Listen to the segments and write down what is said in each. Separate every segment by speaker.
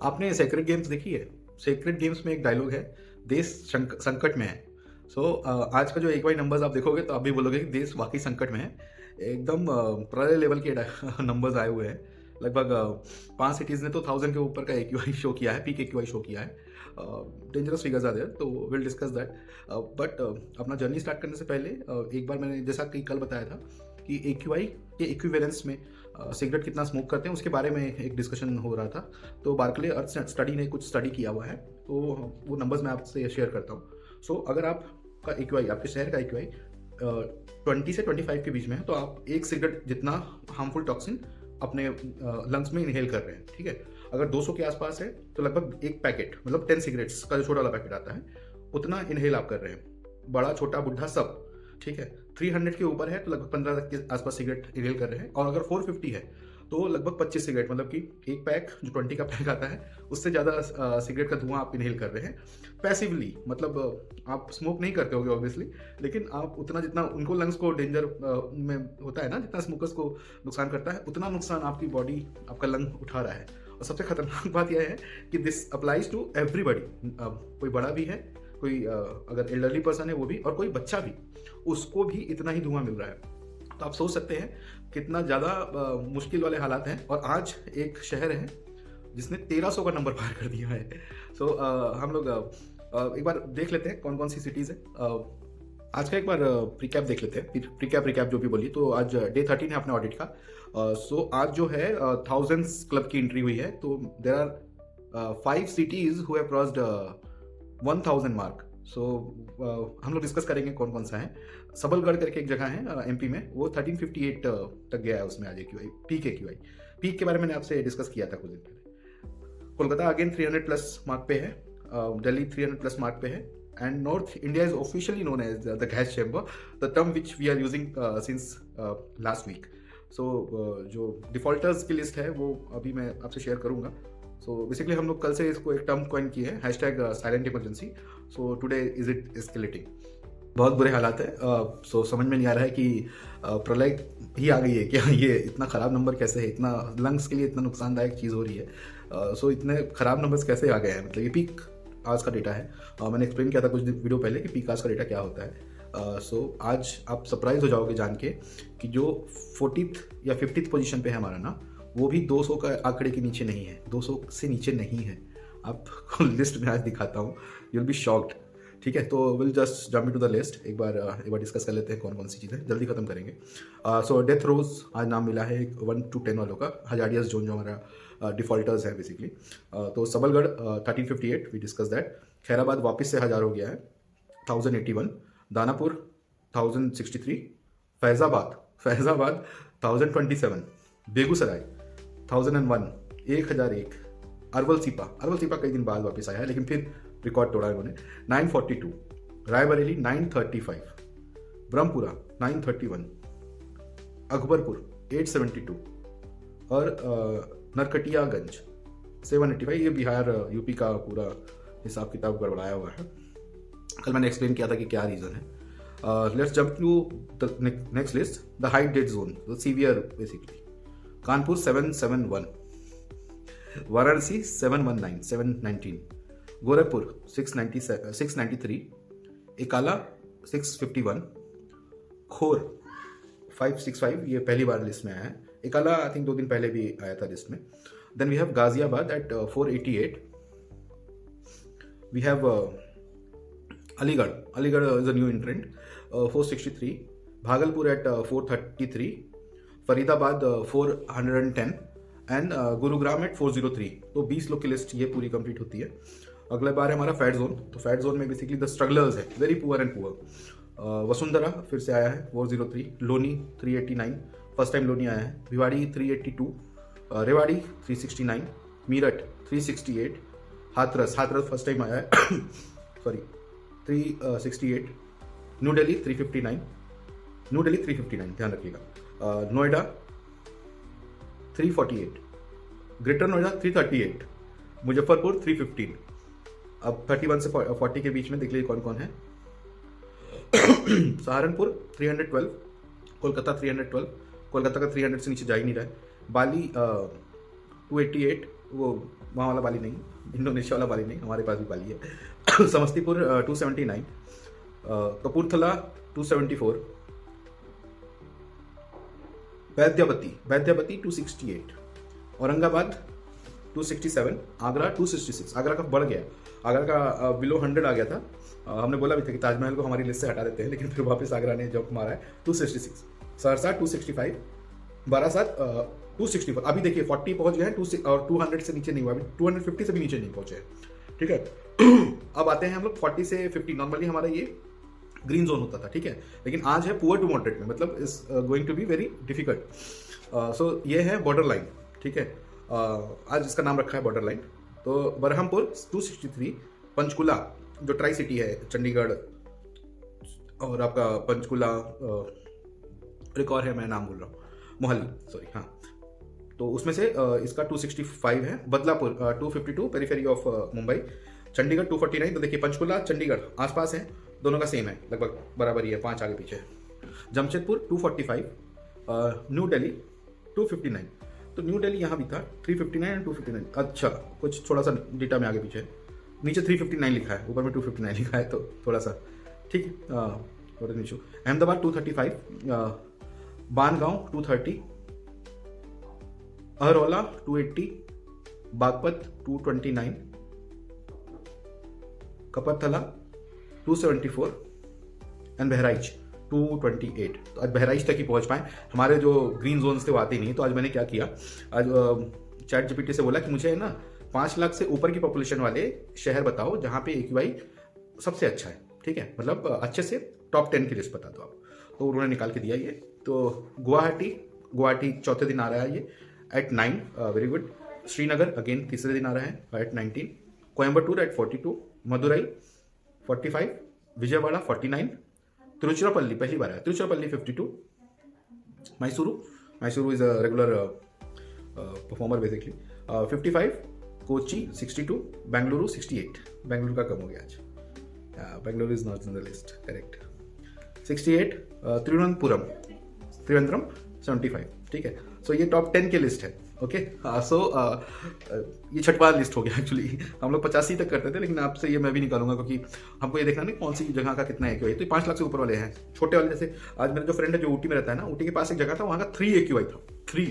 Speaker 1: आपने sacred games देखी है? सेक्रेड गेम्स में एक डायलॉग है, देश संकट में है। आज का जो एक वाई नंबर्स आप देखोगे तो आप भी बोलोगे कि देश वाकई संकट में है। एकदम प्रलय लेवल के नंबर्स आए हुए हैं। लगभग 5 सिटीज़ ने तो 1000 के ऊपर का AQI शो किया है, पीक AQI शो किया है। डेंजरस फिगर्स आर देयर, तो विल डिस्कस दैट। बट अपना जर्नी स्टार्ट करने से पहले एक बार मैंने जैसा कि कल बताया था कि AQI के इक्विवेलेंस में सिगरेट कितना स्मोक करते हैं उसके बारे में एक डिस्कशन हो रहा था। तो बार्कले अर्थ स्टडी ने कुछ स्टडी किया हुआ है, तो वो नंबर्स मैं आपसे शेयर करता हूँ। सो अगर आपका AQI, आपके शहर का AQI 20 से 25 के बीच में है, तो आप एक सिगरेट जितना हार्मफुल टॉक्सिन अपने लंग्स में इनहेल कर रहे हैं, ठीक है। अगर 200 के आसपास है तो लगभग एक पैकेट, मतलब 10 सिगरेट्स का जो छोटा वाला पैकेट आता है, उतना इनहेल आप कर रहे हैं, बड़ा छोटा बुढ़ा सब, ठीक है। 300 के ऊपर है तो लगभग 15 तक के आसपास सिगरेट इनहेल कर रहे हैं, और अगर 450 है तो लगभग 25 सिगरेट, मतलब कि एक पैक जो 20 का पैक आता है उससे ज़्यादा सिगरेट का धुआं आप इनहेल कर रहे हैं पैसिवली। मतलब आप स्मोक नहीं करते होगे ऑब्वियसली, लेकिन आप उतना जितना उनको लंग्स को डेंजर में होता है ना, जितना स्मोकर्स को नुकसान करता है उतना नुकसान आपकी बॉडी, आपका लंग उठा रहा है। और सबसे खतरनाक बात यह है कि दिस अप्लाइज टू एवरीबडी। कोई बड़ा भी है, कोई अगर एल्डरली पर्सन है वो भी, और कोई बच्चा भी, उसको भी इतना ही धुआं मिल रहा है। तो आप सोच सकते हैं कितना ज़्यादा मुश्किल वाले हालात हैं। और आज एक शहर है जिसने 1300 का नंबर पार कर दिया है। हम लोग एक बार देख लेते हैं कौन कौन सी सिटीज़ है। आज का एक बार प्रीकैप देख लेते हैं, प्रीकैप जो भी बोली। तो आज डे 13 है अपने ऑडिट का। आज जो है 1000s क्लब की एंट्री हुई है। तो there are 5 cities who have crossed 1000 mark. हम लोग डिस्कस करेंगे कौन कौन सा है। सबलगढ़ करके एक जगह है MP में, वो 1358 तक गया है उसमें आज AQI, पीक AQI। पीक के बारे में मैंने आपसे डिस्कस किया था कुछ दिन पहले। कोलकाता अगेन 300 प्लस मार्क पे है, दिल्ली 300 प्लस मार्क पे है, and north India is officially known as the gas chamber, the term which we are using since last week. जो डिफॉल्टर्स की लिस्ट है वो अभी मैं आपसे शेयर करूंगा। बेसिकली हम लोग कल से इसको एक टर्म कॉइन किए हैं, #silent emergency. Today is it escalating. बहुत बुरे हालात है। समझ में नहीं आ रहा है कि प्रलय ही आ गई है क्या? ये इतना ख़राब नंबर कैसे है? इतना लंग्स के लिए इतना नुकसानदायक चीज़ हो रही है। इतने ख़राब नंबर्स कैसे आ गए हैं? मतलब ये पीक आज का डेटा है। मैंने एक्सप्लेन किया था कुछ वीडियो पहले कि पीक आज का डेटा क्या होता है। आज आप सरप्राइज हो जाओगे जान के कि जो 40th या 50th पोजीशन पे है हमारा ना, वो भी 200 का आंकड़े के नीचे नहीं है, 200 से नीचे नहीं है। आपको लिस्ट में आज दिखाता हूँ, यू विल बी शॉक्ड, ठीक है। तो will just jump into the list. एक बार डिस्कस कर लेते हैं कौन कौन सी चीज़ें, जल्दी खत्म करेंगे। डेथ रोज आज नाम मिला है 1 to 10 वालों का, हजारियास जोन जो हमारा डिफॉल्टर्स है बेसिकली। तो Sabalgarh 1358, we discuss that. Khairabad वापस से 1000 हो गया है, 1081। दानापुर 1063। फैज़ाबाद 1027। बेगूसराय 1001, 1001। अरवल सीपा कई दिन बाद वापस आया है, लेकिन फिर रिकॉर्ड तोड़ा इन्होंने, 942। रायबरेली 935। ब्रह्मपुरा 931। अकबरपुर 872। और नरकटियागंज 785। ये बिहार UP का पूरा हिसाब किताब गड़बड़ाया हुआ है। कल मैंने एक्सप्लेन किया था कि क्या रीज़न है। Let's jump to the next list, the high dead zone, the severe basically. Kanpur 771। Varanasi 719, 719। Gorakhpur 693। इकाला 651। खोर 565, ये पहली बार लिस्ट में आया है। इकाला आई थिंक 2 दिन पहले भी आया था लिस्ट में। Then we have Ghaziabad at 488। We have Aligarh is a new entrant, 463। Bhagalpur at 433। Faridabad 410 and Gurugram at 403। तो 20 लोग की लिस्ट ये पूरी कंप्लीट होती है। अगला बार है हमारा फैट जोन। तो फैट जोन में बेसिकली द स्ट्रगलर्स है, very poor and poor. Vasundhara फिर से आया है 403। लोनी 389, फर्स्ट टाइम लोनी आया है। भिवाड़ी 382। रेवाड़ी 369। मीरठ 368। हाथरस फर्स्ट टाइम आया है सॉरी 368। न्यू दिल्ली 359, ध्यान रखिएगा। नोएडा 348। ग्रेटर नोएडा 338। मुजफ्फरपुर 315। अब 31 से 40 के बीच में देख लीजिए कौन कौन है। सहारनपुर 312। कोलकाता 312, कोलकाता का 300 से नीचे जा ही नहीं रहा है। बाली 288, वो वहाँ वाला बाली नहीं, इंडोनेशिया वाला बाली नहीं, हमारे पास भी बाली है। समस्तीपुर 279, कपूरथला 274, वैद्यवती 268, औरंगाबाद 267, आगरा 266। आगरा का बढ़ गया, आगरा का बिलो 100 आ गया था। हमने बोला भी था कि ताजमहल को हमारी लिस्ट से हटा देते हैं, लेकिन फिर वापस आगरा ने जब मारा है 266। सहरसा 265, बारासात 264। अभी देखिए 40 पहुंच गए हैं, और 200 से नीचे नहीं हुआ, अभी 250 से भी नीचे नहीं पहुंचे हैं, ठीक है। अब आते हैं हम लोग 40 से 50। नॉर्मली हमारा ये ग्रीन जोन होता था, ठीक है, लेकिन आज है पुअर टू मॉडरेट में, मतलब is going to be very difficult. So ये है बॉर्डर लाइन, ठीक है। आज इसका नाम रखा है बॉर्डर लाइन। तो बरहमपुर 263, पंचकुला जो ट्राई सिटी है, चंडीगढ़ और आपका पंचकुला, एक और है, मैं नाम भूल रहा हूँ, मोहाली, सॉरी, हाँ, तो उसमें से इसका 265 है। Badlapur 252, periphery of Mumbai. चंडीगढ़ 249। तो देखिए पंचकुला चंडीगढ़ आसपास है, दोनों का सेम है, लगभग बराबर ही है, 5 आगे पीछे है। जमशेदपुर 245, न्यू दिल्ली 259। तो न्यू दिल्ली यहाँ भी था, 359 एंड 259। अच्छा, कुछ थोड़ा सा डेटा में आगे पीछे है, नीचे 359 लिखा है, ऊपर में 259 लिखा है, तो थोड़ा सा ठीक है, थोड़ा इशू। अहमदाबाद 235, बानगांव 230, अहरौला 280, बागपत 229, कपरथला 274 एंड बहराइच 228। तो आज बहराइच तक ही पहुंच पाए। हमारे जो ग्रीन जोन्स थे वो आते ही नहीं। तो आज मैंने क्या किया, आज चैट जीपीटी से बोला कि मुझे है ना 5 लाख से ऊपर की पॉपुलेशन वाले शहर बताओ जहां पे AQI सबसे अच्छा है, ठीक है, मतलब अच्छे से टॉप 10 की लिस्ट बता दो आप। तो उन्होंने निकाल के दिया ये। तो गुवाहाटी चौथे दिन आ रहा है ये at 9, very good. Srinagar again तीसरे दिन आ रहा है एट 19, कोयम्बटूर एट 42, मदुरई 45, विजयवाड़ा 49, तिरुचिरापल्ली पहली बार है, Tiruchirappalli 52, Mysuru is a regular performer basically 55, Kochi 62, Bengaluru 68। Bengaluru का कम हो गया आज, Bengaluru is not in the list, correct, 68। Trivandrum 75, ठीक है। सो ये टॉप 10 की लिस्ट है, ओके। सो ये छठवां लिस्ट हो गया। एक्चुअली हम लोग 85 तक करते थे, लेकिन आपसे ये मैं भी निकालूंगा, क्योंकि हमको ये देखना नहीं कौन सी जगह का कितना AQI। तो 5 लाख से ऊपर वाले हैं, छोटे वाले, जैसे आज मेरा जो फ्रेंड है जो ऊटी में रहता है ना, ऊटी के पास एक जगह था, वहाँ का 3 AQI था, 3।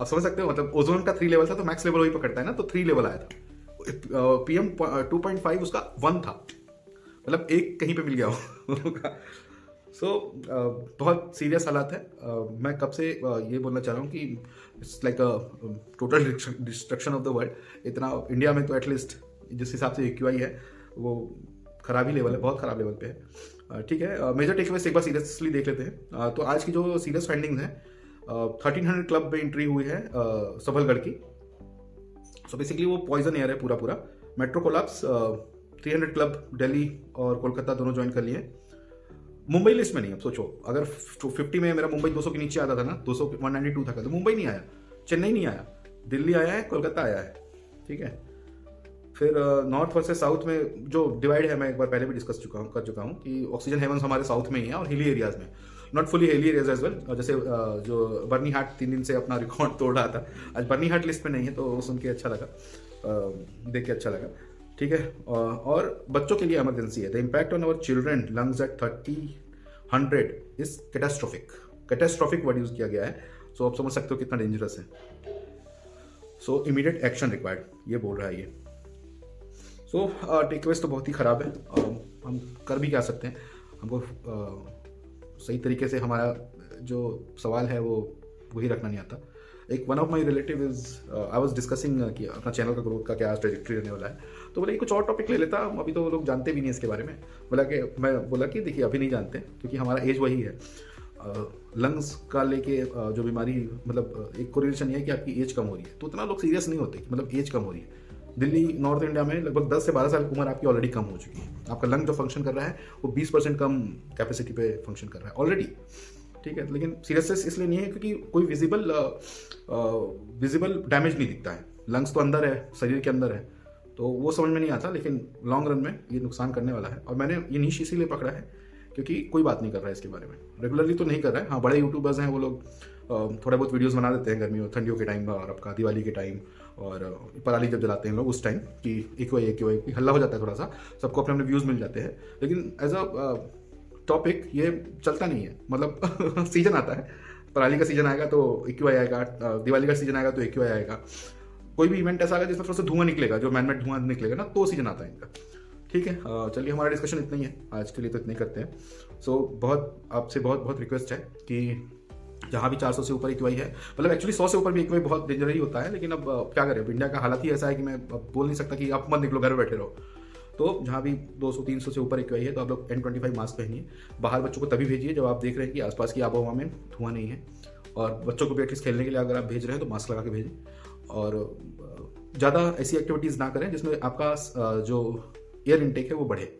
Speaker 1: आप समझ सकते हो, मतलब ओजोन का 3 लेवल था, तो मैक्स लेवल वही पकड़ता है ना, तो 3 लेवल आया था। PM 2.5 उसका 1 था, मतलब एक कहीं पे मिल गया होगा। सो बहुत सीरियस हालात है। मैं कब से ये बोलना चाह रहा हूँ कि it's like a total destruction of the world. इतना इंडिया में तो एटलीस्ट जिस हिसाब से AQI है वो खराब ही लेवल है, बहुत खराब लेवल पे है, ठीक है। मेजर टेकअवेज एक बार सीरियसली देख लेते हैं। तो आज की जो सीरियस फाइंडिंग्स हैं, 1300 क्लब में एंट्री हुई है सबलगढ़ की। सो बेसिकली वो पॉइजन एयर है पूरा। मेट्रो कोलैप्स, 300 क्लब दिल्ली और कोलकाता दोनों ज्वाइन कर लिए। मुंबई लिस्ट में नहीं। अब सोचो, अगर 50 में मेरा मुंबई 200 के नीचे आता था ना, 200 192 था, तो मुंबई नहीं आया, चेन्नई नहीं आया, दिल्ली आया है, कोलकाता आया है, ठीक है। फिर नॉर्थ वर्सेस साउथ में जो डिवाइड है, मैं एक बार पहले भी डिस्कस कर चुका हूँ कि ऑक्सीजन हेवंस हमारे साउथ में ही है और हिली एरियाज में, not fully hilly areas as well. जैसे जो बर्नी हाट 3 दिन से अपना रिकॉर्ड तोड़ रहा था, आज बर्नी हाट लिस्ट में नहीं है, तो सुन के अच्छा लगा, देख के अच्छा लगा, ठीक है। और बच्चों के लिए इमरजेंसी है। The impact on our children lungs at 30-100 is catastrophic word use किया गया है। सो आप समझ सकते हो कितना डेंजरस है। सो इमीडिएट एक्शन रिक्वायर्ड, ये बोल रहा है ये। सो टेकअवेज तो बहुत ही खराब है। हम कर भी क्या सकते हैं, हमको सही तरीके से हमारा जो सवाल है वो वही रखना नहीं आता। एक one of my relative is I was discussing कि अपना चैनल का ग्रोथ का क्या ट्रेजेक्ट्री रहने वाला है, तो बोला कुछ और टॉपिक ले लेता, अभी तो लोग जानते भी नहीं इसके बारे में। मैं बोला कि देखिए अभी नहीं जानते, क्योंकि हमारा एज वही है। लंग्स का लेके जो बीमारी, मतलब एक कोरिलेशन ये है कि आपकी एज कम हो रही है, तो उतना लोग सीरियस नहीं होते, मतलब एज कम हो रही है। दिल्ली नॉर्थ इंडिया में लगभग 10 से 12 साल की उम्र आपकी ऑलरेडी कम हो चुकी है। आपका लंग जो फंक्शन कर रहा है वो 20% कम कैपेसिटी पे फंक्शन कर रहा है ऑलरेडी, ठीक है। लेकिन सीरियसनेस इसलिए नहीं है क्योंकि कोई विजिबल डैमेज नहीं दिखता है। लंग्स तो अंदर है, शरीर के अंदर है, तो वो समझ में नहीं आता, लेकिन लॉन्ग रन में ये नुकसान करने वाला है। और मैंने ये नीश इसीलिए पकड़ा है क्योंकि कोई बात नहीं कर रहा है इसके बारे में, रेगुलरली तो नहीं कर रहा है। हाँ, बड़े यूट्यूबर्स हैं, वो लोग थोड़े बहुत वीडियोस बना देते हैं गर्मियों ठंडियों के टाइम और आपका दिवाली के टाइम और पराली जब जलाते हैं लोग उस टाइम कि एक्यूआई हल्ला हो जाता है, थोड़ा सा सबको अपने अपने व्यूज़ मिल जाते हैं, लेकिन एज अ टॉपिक ये चलता नहीं है। मतलब सीजन आता है, पराली का सीजन आएगा तो एक्यूआई आएगा, दिवाली का सीजन आएगा तो एक्यूआई आएगा, कोई भी इवेंट ऐसा आएगा जिसमें थोड़ा सा धुआं निकलेगा, जो मैन मेड धुआं निकलेगा ना, तो सीजन आता है इनका। ठीक है, चलिए हमारा डिस्कशन इतना ही है आज के लिए, तो इतना ही करते हैं। सो बहुत आपसे बहुत बहुत रिक्वेस्ट है कि जहाँ भी 400 से ऊपर एक्यूआई है, मतलब एक्चुअली 100 से ऊपर भी एक्यूआई बहुत डेंजर ही होता है, लेकिन अब क्या करें, इंडिया का हालत ही ऐसा है कि मैं अब बोल नहीं सकता कि आप मत निकलो, घर में बैठे रहो। तो जहाँ भी 200-300 से ऊपर एक्यूआई है तो आप लोग N95 मास्क पहनिए। बाहर बच्चों को तभी भेजिए जब आप देख रहे हैं कि आसपास की आबोहवा में धुआं नहीं है, और बच्चों को भी एटलीस्ट खेलने के लिए अगर आप भेज रहे हैं तो मास्क लगा के भेजें। और ज़्यादा ऐसी एक्टिविटीज़ ना करें जिसमें आपका जो एयर इनटेक है वो बढ़े।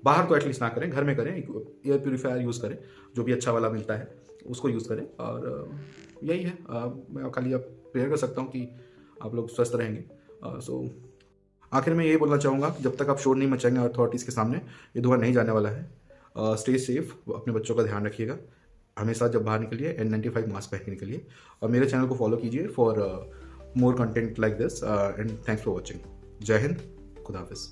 Speaker 1: बाहर तो एटलीस्ट ना करें, घर में करें, एयर प्योरीफायर यूज़ करें, जो भी अच्छा वाला मिलता है उसको यूज़ करें। और यही है, मैं खाली अब प्रेयर कर सकता हूँ कि आप लोग स्वस्थ रहेंगे। सो आखिर में ये बोलना चाहूँगा, जब तक आप शोर नहीं मचाएंगे अथॉरिटीज़ के सामने, ये धुआं नहीं जाने वाला है। स्टे सेफ, अपने बच्चों का ध्यान रखिएगा, हमेशा जब बाहर निकलिए N95 मास्क पहन के निकलिए, और मेरे चैनल को फॉलो कीजिए for more content like this, and thanks for watching. जय हिंद, खुदा हाफिज़।